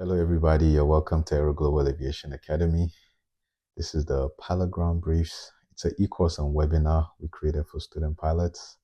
Hello, everybody. You're welcome to Aero Global Aviation Academy. This is the Pilot Ground Briefs. It's an e-course and webinar we created for student pilots.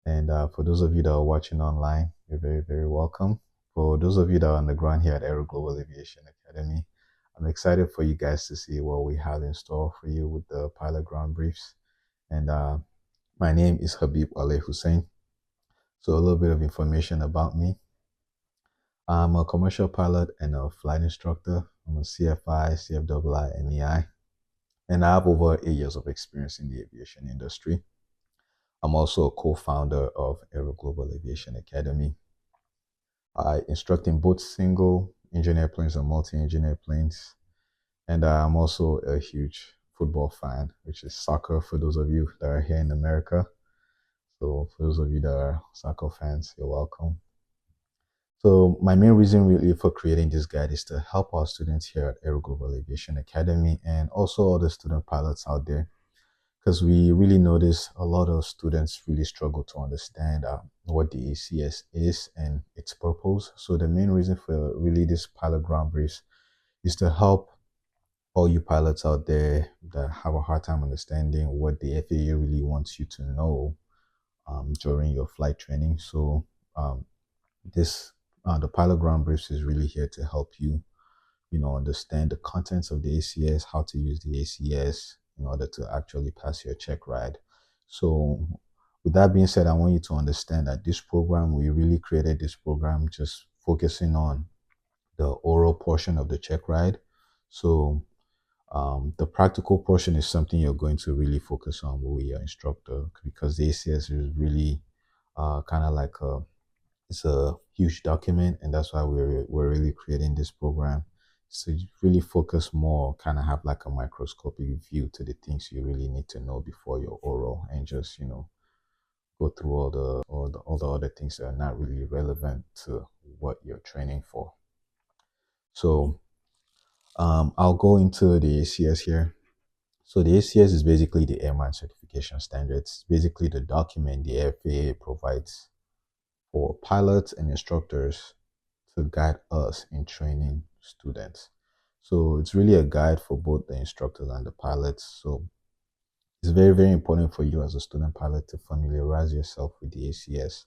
And for those of you that are watching online, you're very, very welcome. For those of you that are on the ground here at Aero Global Aviation Academy, I'm excited for you guys to see what we have in store for you with the Pilot Ground Briefs. And my name is Habib Ali Hussein. So a little bit of information about me. I'm a commercial pilot and a flight instructor. I'm a CFI, CFII, MEI, and I have over 8 years of experience in the aviation industry. I'm also a co-founder of Aero Global Aviation Academy. I instruct in both single engine airplanes and multi-engine airplanes, and I'm also a huge football fan, which is soccer for those of you that are here in America. So for those of you that are soccer fans, you're welcome. So my main reason really for creating this guide is to help our students here at Aero Global Aviation Academy and also all the student pilots out there, because we really notice a lot of students really struggle to understand what the ACS is and its purpose. So the main reason for really this pilot ground briefs is to help all you pilots out there that have a hard time understanding what the FAA really wants you to know during your flight training. So the pilot ground briefs is really here to help you, understand the contents of the ACS, how to use the ACS in order to actually pass your check ride. So with that being said, I want you to understand that this program, we really created this program just focusing on the oral portion of the check ride. So the practical portion is something you're going to really focus on with your instructor, because the ACS is really kind of like it's a huge document, and that's why we're really creating this program. So you really focus more, kind of have like a microscopic view to the things you really need to know before your oral, and just go through all the other things that are not really relevant to what you're training for. So I'll go into the ACS here. So the ACS is basically the Airman Certification Standards. It's basically the document the FAA provides for pilots and instructors to guide us in training students. So it's really a guide for both the instructors and the pilots. So it's very, very important for you as a student pilot to familiarize yourself with the ACS.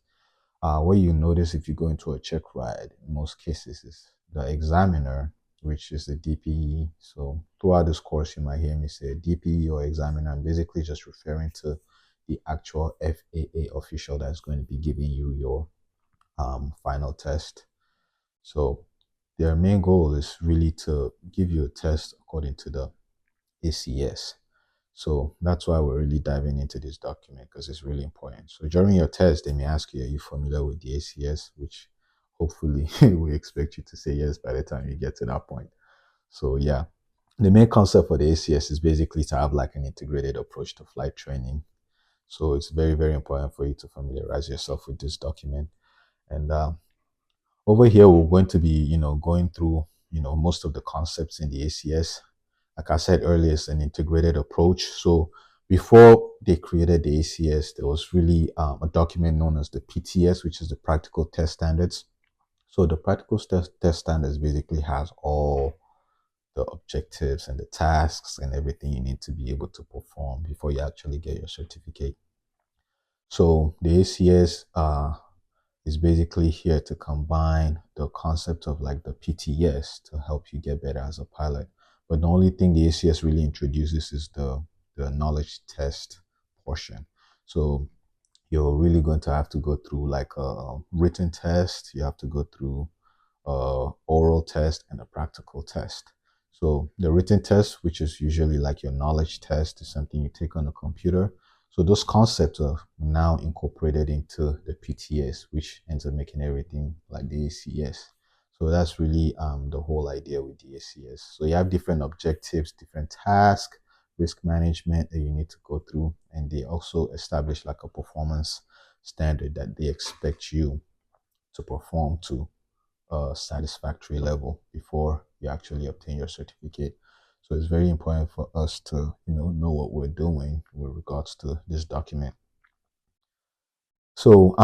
What you notice if you go into a check ride, in most cases, is the examiner, which is the DPE. So throughout this course, you might hear me say DPE or examiner. I'm basically just referring to the actual FAA official that's going to be giving you your final test. So their main goal is really to give you a test according to the ACS. So that's why we're really diving into this document, because it's really important. So during your test, they may ask you, are you familiar with the ACS? Which hopefully we expect you to say yes by the time you get to that point. So yeah, the main concept for the ACS is basically to have like an integrated approach to flight training. So it's very, very important for you to familiarize yourself with this document. And over here, we're going to be, going through, most of the concepts in the ACS. Like I said earlier, it's an integrated approach. So before they created the ACS, there was really a document known as the PTS, which is the Practical Test Standards. So the Practical Test Standards basically has all the objectives and the tasks and everything you need to be able to perform before you actually get your certificate. So the ACS is basically here to combine the concept of like the PTS to help you get better as a pilot. But the only thing the ACS really introduces is the knowledge test portion. So you're really going to have to go through like a written test, you have to go through a oral test and a practical test. So the written test, which is usually like your knowledge test, is something you take on a computer. So those concepts are now incorporated into the PTS, which ends up making everything like the ACS. So that's really the whole idea with the ACS. So you have different objectives, different tasks, risk management that you need to go through, and they also establish like a performance standard that they expect you to perform to a satisfactory level before you actually obtain your certificate. So it's very important for us to know what we're doing with regards to this document. So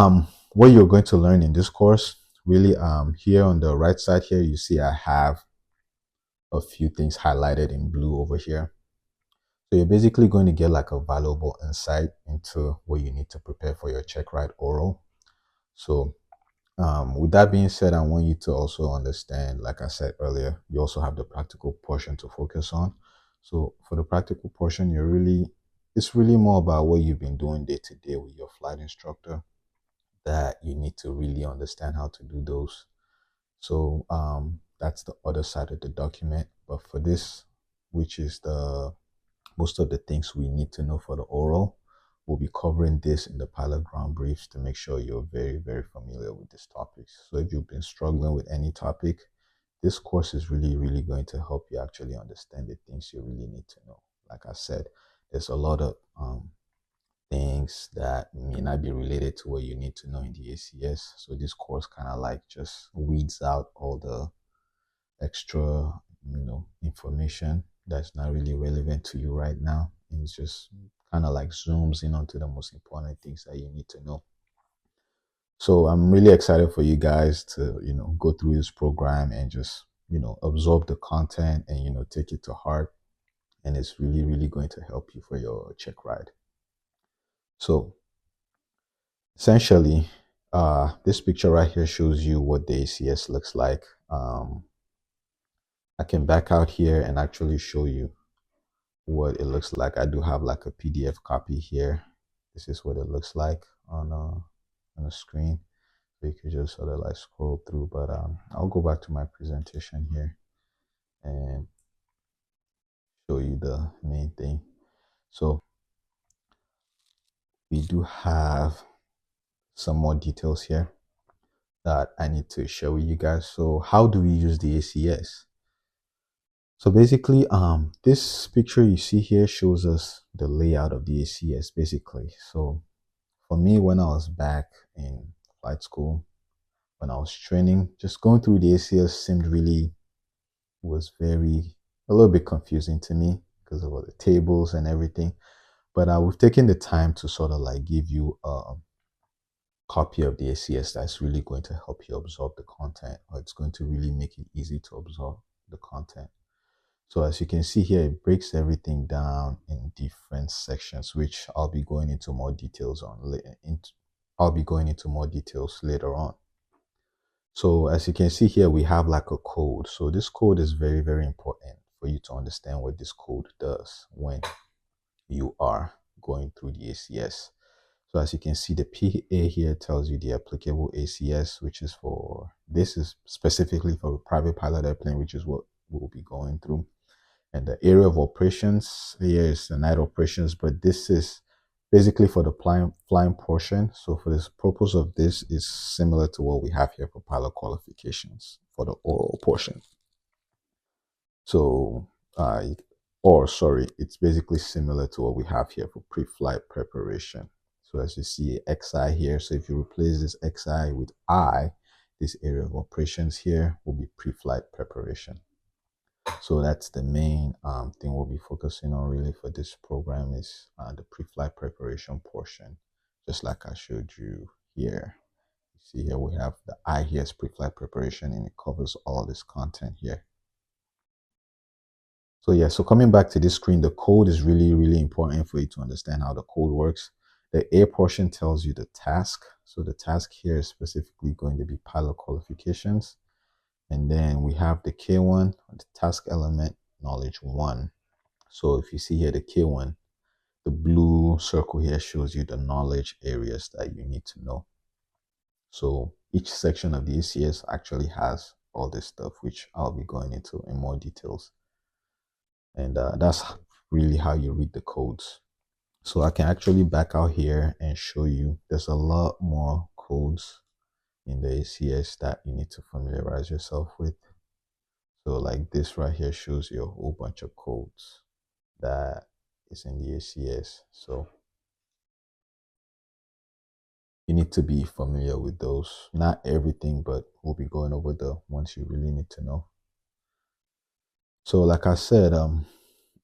what you're going to learn in this course, really here on the right side here, you see I have a few things highlighted in blue over here. So you're basically going to get like a valuable insight into what you need to prepare for your Checkride oral. So with that being said, I want you to also understand, like I said earlier, you also have the practical portion to focus on. So for the practical portion, it's really more about what you've been doing day to day with your flight instructor, that you need to really understand how to do those. So that's the other side of the document. But for this, which is the most of the things we need to know for the oral, we'll be covering this in the pilot ground briefs to make sure you're very, very familiar with these topics. So if you've been struggling with any topic, this course is really, really going to help you actually understand the things you really need to know. Like I said, there's a lot of things that may not be related to what you need to know in the ACS. So this course kind of like just weeds out all the extra, information that's not really relevant to you right now. And it's just kind of like zooms in onto the most important things that you need to know. So I'm really excited for you guys to, go through this program and just, absorb the content and, take it to heart. And it's really, really going to help you for your check ride. So essentially, this picture right here shows you what the ACS looks like. I can back out here and actually show you what it looks like. I do have like a PDF copy here. This is what it looks like on a screen. So you can just sort of like scroll through, but I'll go back to my presentation here and show you the main thing. So we do have some more details here that I need to share with you guys. So how do we use the ACS? So basically, this picture you see here shows us the layout of the ACS basically. So for me, when I was back in flight school, when I was training, just going through the ACS was a little bit confusing to me because of all the tables and everything. But we've taken the time to sort of like give you a copy of the ACS that's really going to help you absorb the content, or it's going to really make it easy to absorb the content. So as you can see here, it breaks everything down in different sections, which I'll be going into more details on. I'll be going into more details later on. So as you can see here, we have like a code. So this code is very, very important for you to understand what this code does when you are going through the ACS. So as you can see, the PA here tells you the applicable ACS, this is specifically for a private pilot airplane, which is what we'll be going through. And the area of operations here is the night operations, but this is basically for the flying portion. So for this purpose of this is similar to what we have here for pilot qualifications for the oral portion. So, it's basically similar to what we have here for pre-flight preparation. So as you see XI here, so if you replace this XI with I, this area of operations here will be pre-flight preparation. So that's the main thing we'll be focusing on really for this program is the pre-flight preparation portion, just like I showed you here. You see here we have the I here is pre-flight preparation, and it covers all this content here. So yeah, so coming back to this screen, the code is really, really important for you to understand how the code works. The A portion tells you the task. So the task here is specifically going to be pilot qualifications. And then we have the K1, the task element, knowledge 1. So if you see here the K1, the blue circle here shows you the knowledge areas that you need to know. So each section of the ACS actually has all this stuff, which I'll be going into in more details. And that's really how you read the codes. So I can actually back out here and show you there's a lot more codes in the ACS that you need to familiarize yourself with. So like this right here shows you a whole bunch of codes that is in the ACS. So you need to be familiar with those. Not everything, but we'll be going over the ones you really need to know. So like I said,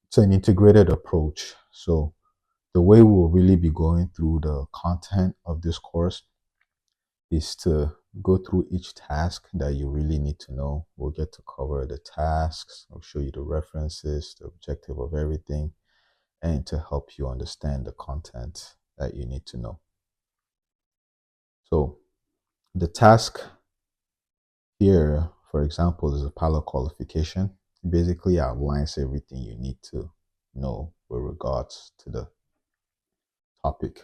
it's an integrated approach. So the way we'll really be going through the content of this course is to go through each task that you really need to know. We'll get to cover the tasks. I'll show you the references, the objective of everything, and to help you understand the content that you need to know. So the task here, for example, is a pilot qualification. It basically outlines everything you need to know with regards to the topic.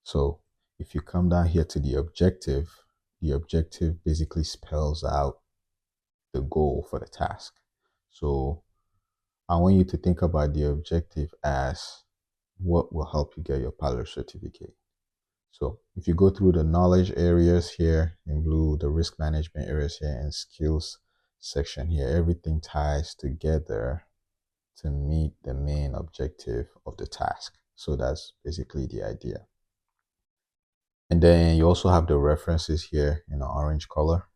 So if you come down here to the objective basically spells out the goal for the task. So I want you to think about the objective as what will help you get your pilot certificate. So if you go through the knowledge areas here in blue, the risk management areas here, and skills section here, everything ties together to meet the main objective of the task. So that's basically the idea. And then you also have the references here in the orange color.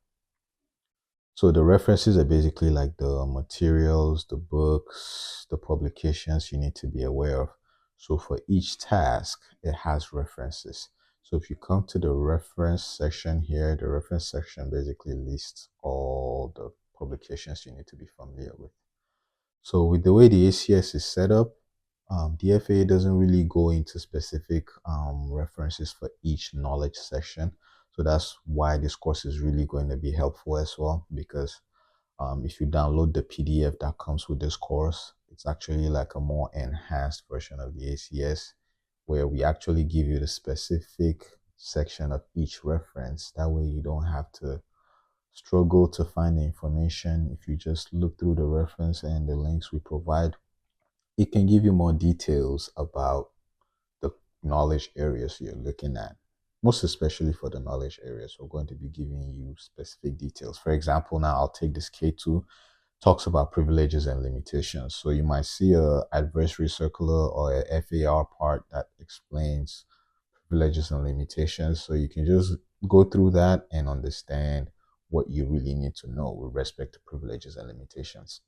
So the references are basically like the materials, the books, the publications you need to be aware of. So for each task, it has references. So if you come to the reference section here, the reference section basically lists all the publications you need to be familiar with. So with the way the ACS is set up, the FAA doesn't really go into specific references for each knowledge section. So that's why this course is really going to be helpful as well, because if you download the PDF that comes with this course, it's actually like a more enhanced version of the ACS, where we actually give you the specific section of each reference. That way you don't have to struggle to find the information. If you just look through the reference and the links we provide, it can give you more details about the knowledge areas you're looking at. Most especially for the knowledge areas, we're going to be giving you specific details. For example, now I'll take this K2, talks about privileges and limitations. So you might see a advisory circular or a FAR part that explains privileges and limitations. So you can just go through that and understand what you really need to know with respect to privileges and limitations.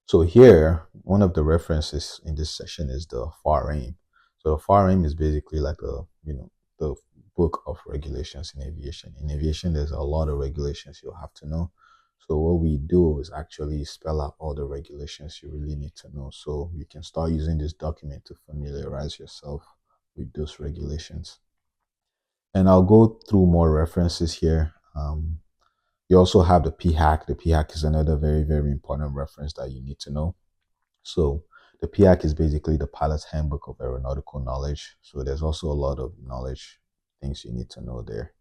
So here, one of the references in this section is the FAR-AIM. So the FAR-AIM is basically like the book of regulations in aviation. In aviation, there's a lot of regulations you'll have to know. So what we do is actually spell out all the regulations you really need to know. So you can start using this document to familiarize yourself with those regulations. And I'll go through more references here. You also have the PHAC. The PHAC is another very, very important reference that you need to know. So the PHAC is basically the Pilot's Handbook of Aeronautical Knowledge. So there's also a lot of knowledge things you need to know there.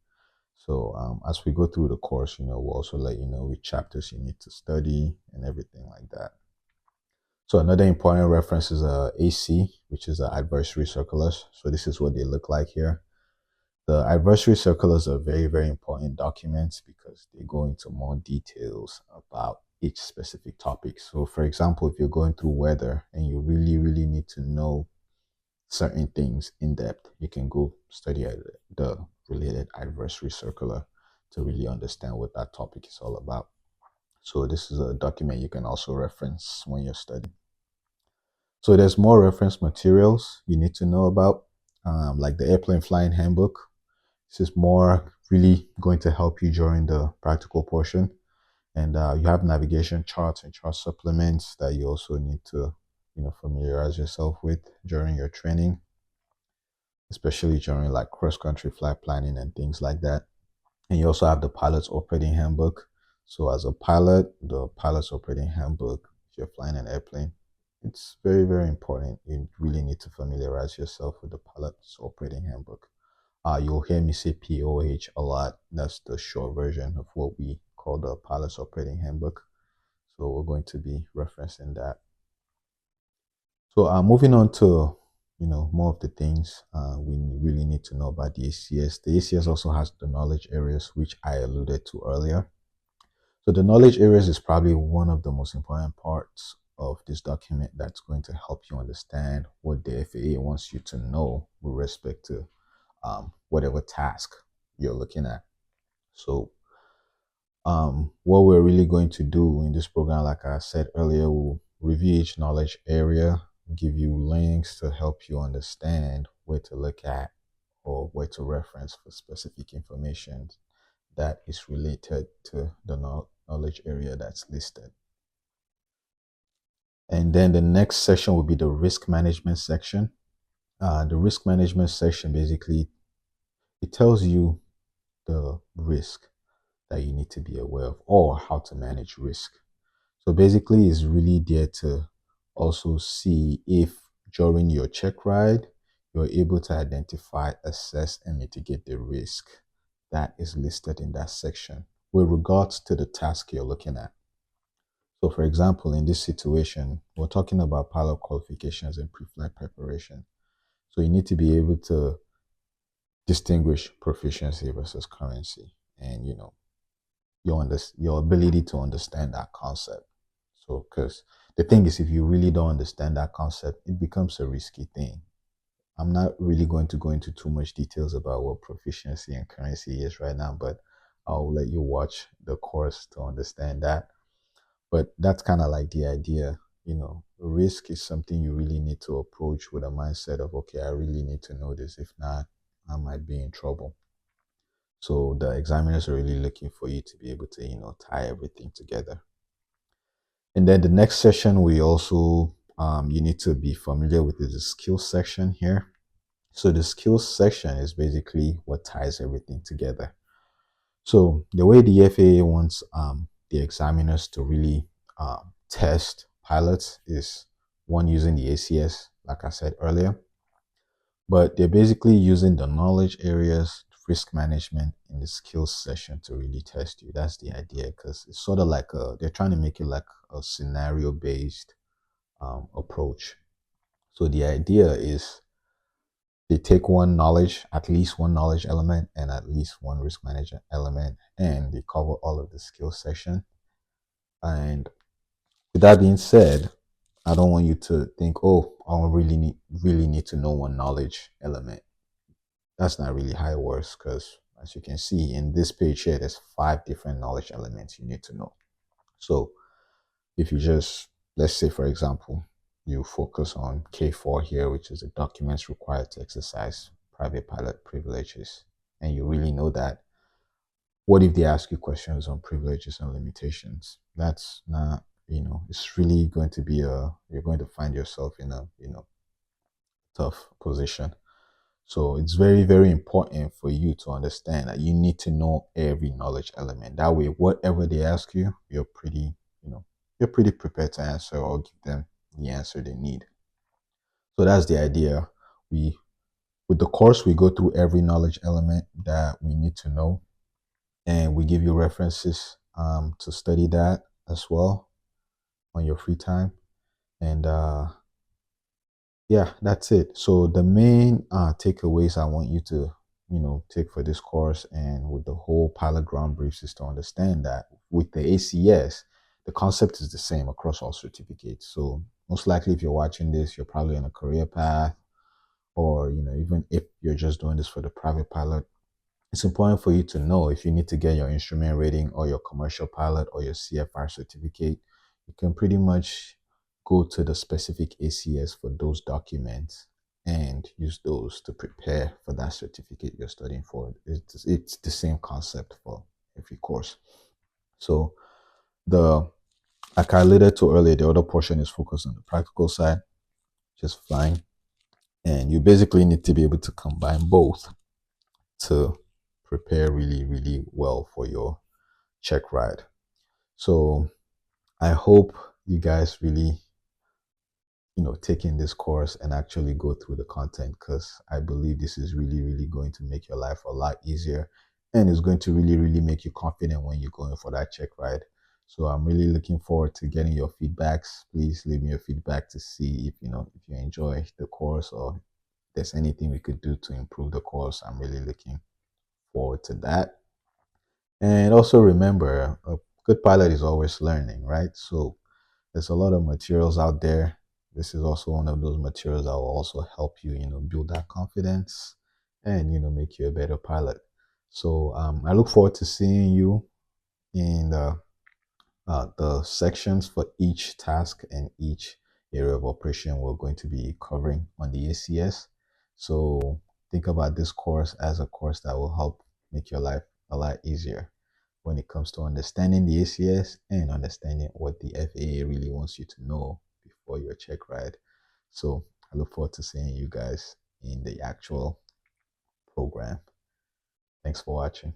So as we go through the course, we'll also let you know which chapters you need to study and everything like that. So another important reference is AC, which is the advisory circulars. So this is what they look like here. The advisory circulars are very, very important documents because they go into more details about each specific topic. So for example, if you're going through weather and you really, really need to know certain things in depth, you can go study the related advisory circular to really understand what that topic is all about. So this is a document you can also reference when you're studying. So there's more reference materials you need to know about, like the Airplane Flying Handbook. This is more really going to help you during the practical portion. And you have navigation charts and chart supplements that you also need to, familiarize yourself with during your training, especially during like cross-country flight planning and things like that. And you also have the pilot's operating handbook. So as a pilot, the pilot's operating handbook, if you're flying an airplane, it's very, very important. You really need to familiarize yourself with the pilot's operating handbook. You'll hear me say POH a lot. That's the short version of what we call the pilot's operating handbook. So we're going to be referencing that. So moving on to more of the things we really need to know about the ACS. The ACS also has the knowledge areas, which I alluded to earlier. So the knowledge areas is probably one of the most important parts of this document that's going to help you understand what the FAA wants you to know with respect to whatever task you're looking at. So what we're really going to do in this program, like I said earlier, we'll review each knowledge area, give you links to help you understand where to look at or where to reference for specific information that is related to the knowledge area that's listed. And then the next section will be the risk management section. The risk management section basically, it tells you the risk that you need to be aware of or how to manage risk. So basically, it's really there to also see if during your check ride, you're able to identify, assess, and mitigate the risk that is listed in that section with regards to the task you're looking at. So, for example, in this situation, we're talking about pilot qualifications and pre-flight preparation. So you need to be able to distinguish proficiency versus currency, and your ability to understand that concept. So, because the thing is, if you really don't understand that concept, it becomes a risky thing. I'm not really going to go into too much details about what proficiency and currency is right now, but I'll let you watch the course to understand that. But that's kind of like the idea. Risk is something you really need to approach with a mindset of, okay, I really need to know this. If not, I might be in trouble. So the examiners are really looking for you to be able to, tie everything together. And then the next session, we also, you need to be familiar with the skills section here. So the skills section is basically what ties everything together. So the way the FAA wants the examiners to really test pilots is one, using the ACS, like I said earlier, but they're basically using the knowledge areas, risk management, in the skills session to really test you. That's the idea, because it's sort of like they're trying to make it like a scenario based approach. So the idea is they take at least one knowledge element and at least one risk management element, and they cover all of the skills section. And with that being said, I don't want you to think, oh, I don't really need to know one knowledge element. That's not really how it works, because as you can see in this page here, there's 5 different knowledge elements you need to know. So if you just, let's say, for example, you focus on K4 here, which is the documents required to exercise private pilot privileges, and you really know that, what if they ask you questions on privileges and limitations? That's not, it's really going to be you're going to find yourself in a, tough position. So it's very, very important for you to understand that you need to know every knowledge element. That way, whatever they ask you, you're pretty prepared to answer or give them the answer they need. So that's the idea. With the course, we go through every knowledge element that we need to know, and we give you references to study that as well on your free time. And yeah, that's it. So the main takeaways I want you to, take for this course and with the whole pilot ground briefs is to understand that with the ACS, the concept is the same across all certificates. So most likely, if you're watching this, you're probably on a career path, or even if you're just doing this for the private pilot, it's important for you to know if you need to get your instrument rating or your commercial pilot or your CFR certificate, you can pretty much go to the specific ACS for those documents and use those to prepare for that certificate you're studying for. It's the same concept for every course. So like I alluded to earlier, the other portion is focused on the practical side, just flying. And you basically need to be able to combine both to prepare really, really well for your check ride. So I hope you guys really, take in this course and actually go through the content, because I believe this is really, really going to make your life a lot easier, and it's going to really, really make you confident when you're going for that check ride. So I'm really looking forward to getting your feedbacks. Please leave me your feedback to see if you enjoy the course, or if there's anything we could do to improve the course. I'm really looking forward to that. And also remember, a good pilot is always learning, right? So there's a lot of materials out there. This is also one of those materials that will also help you, build that confidence and, make you a better pilot. So I look forward to seeing you in the sections for each task and each area of operation we're going to be covering on the ACS. So think about this course as a course that will help make your life a lot easier when it comes to understanding the ACS and understanding what the FAA really wants you to know before your check ride. So I look forward to seeing you guys in the actual program. Thanks for watching.